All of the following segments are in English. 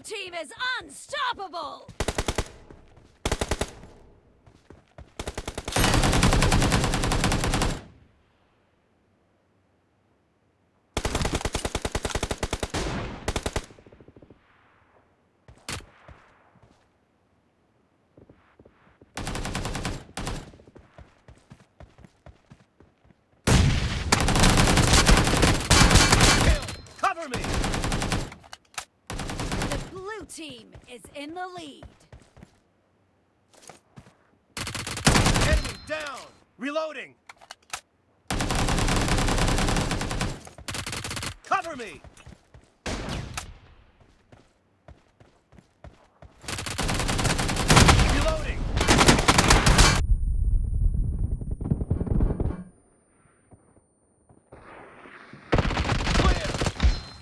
team is unstoppable! Cover me! The blue team is in the lead. Enemy down! Reloading! Cover me! Reloading! Clear!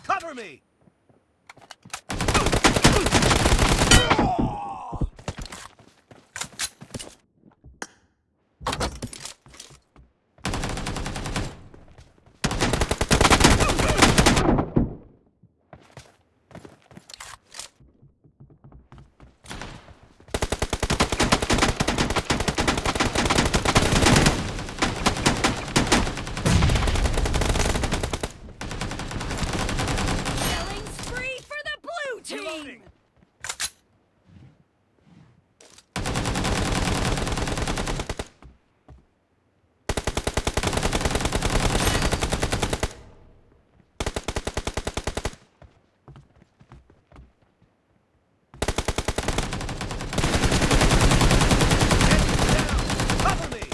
Cover me! Killing spree for the blue team! Reloading! Cover me!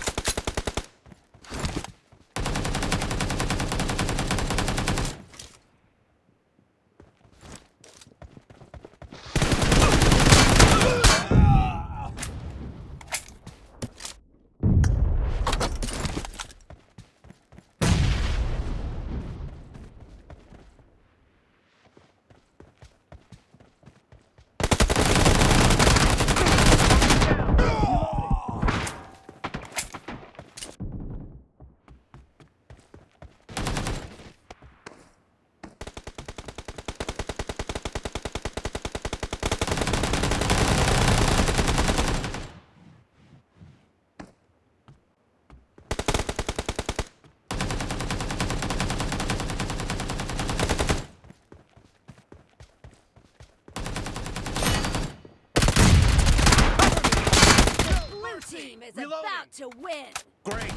Blue team is Reloading. about to win! Great!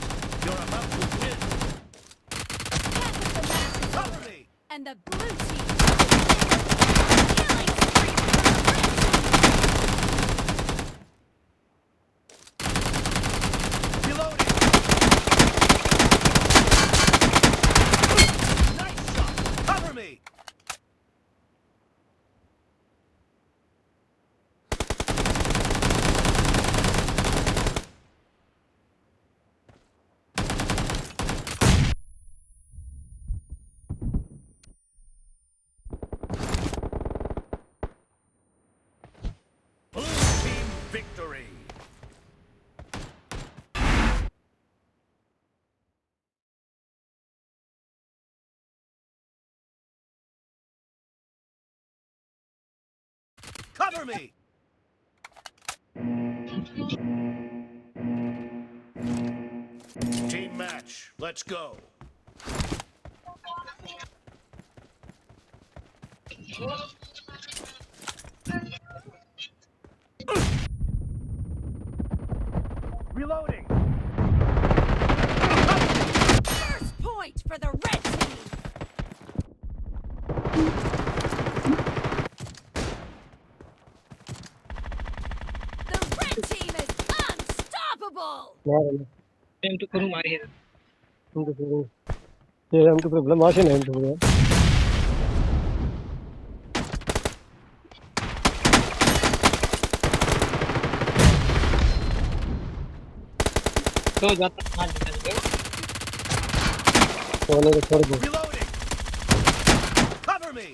You're about to win! Half of the match is Cover over, me! and the blue team killing spree for the red team! Reloading! Nice shot! Cover me! Blue team victory! Cover me! Team match, let's go. Reloading! First point for the red team! The red team is unstoppable! Time to kuru mari hai. Tum to kuru. Ye हम तो problem आशे नहीं तो है. तो जाता मार देते हैं. तो ने छोड़ दो. Reloading! Cover me!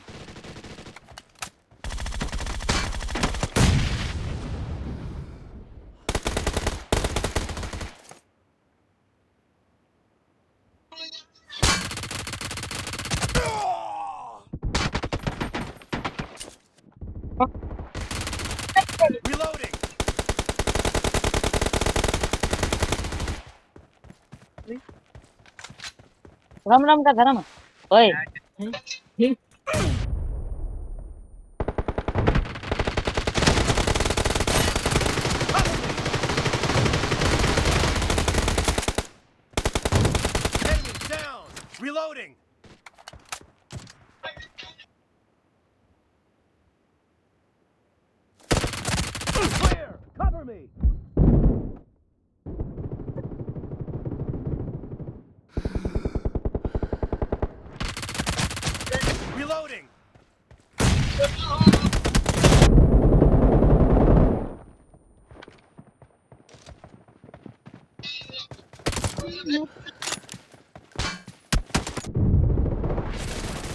Ram Ram का धर्म ओए Enemy down! Reloading! Clear! Cover me! Reloading!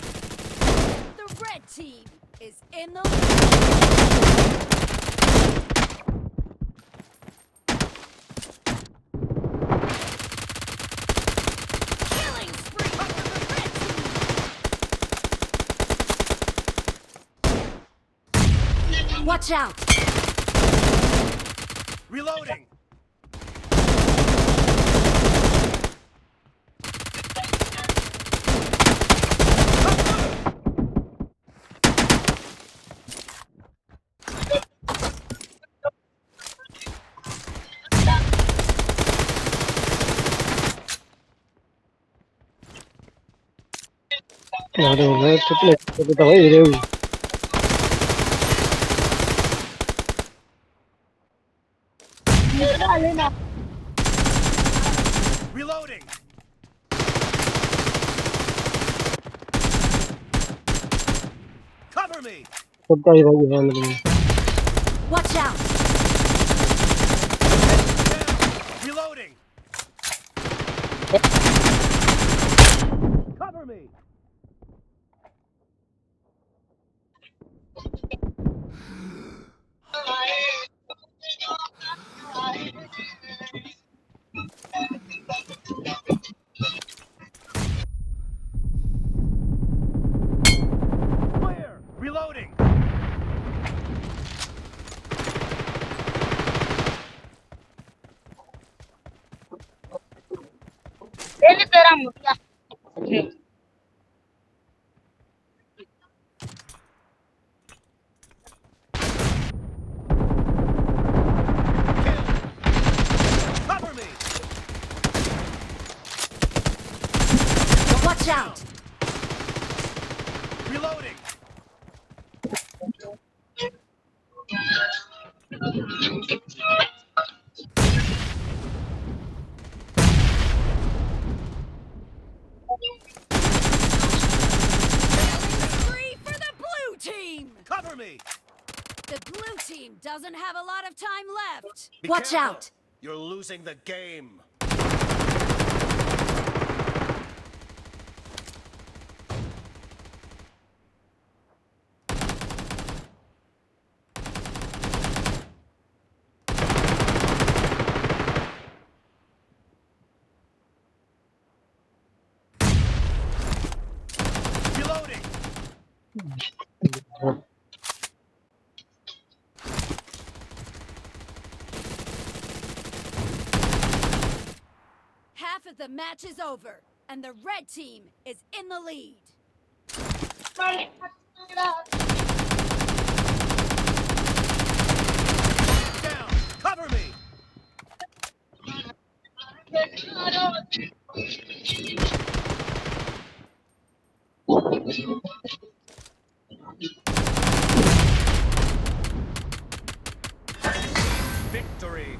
The red team is in the killing spree for the red team. Watch out! Reloading! अरे मैं ट्रिपल तो भाई रे हुई Reloading! Cover me! सबका ही भाई है मेरे Watch out! Down! Reloading! Cover me! Clear! Reloading! तेरे तेरा मुखिया Cover me! Watch out! Reloading! Spree for the blue team! Cover me! The blue team doesn't have a lot of time left. Be Watch careful. out! You're losing the game. Reloading! Half of the match is over, and the red team is in the lead. Down! Cover me! Victory!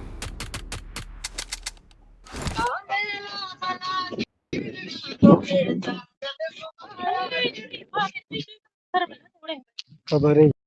खबर है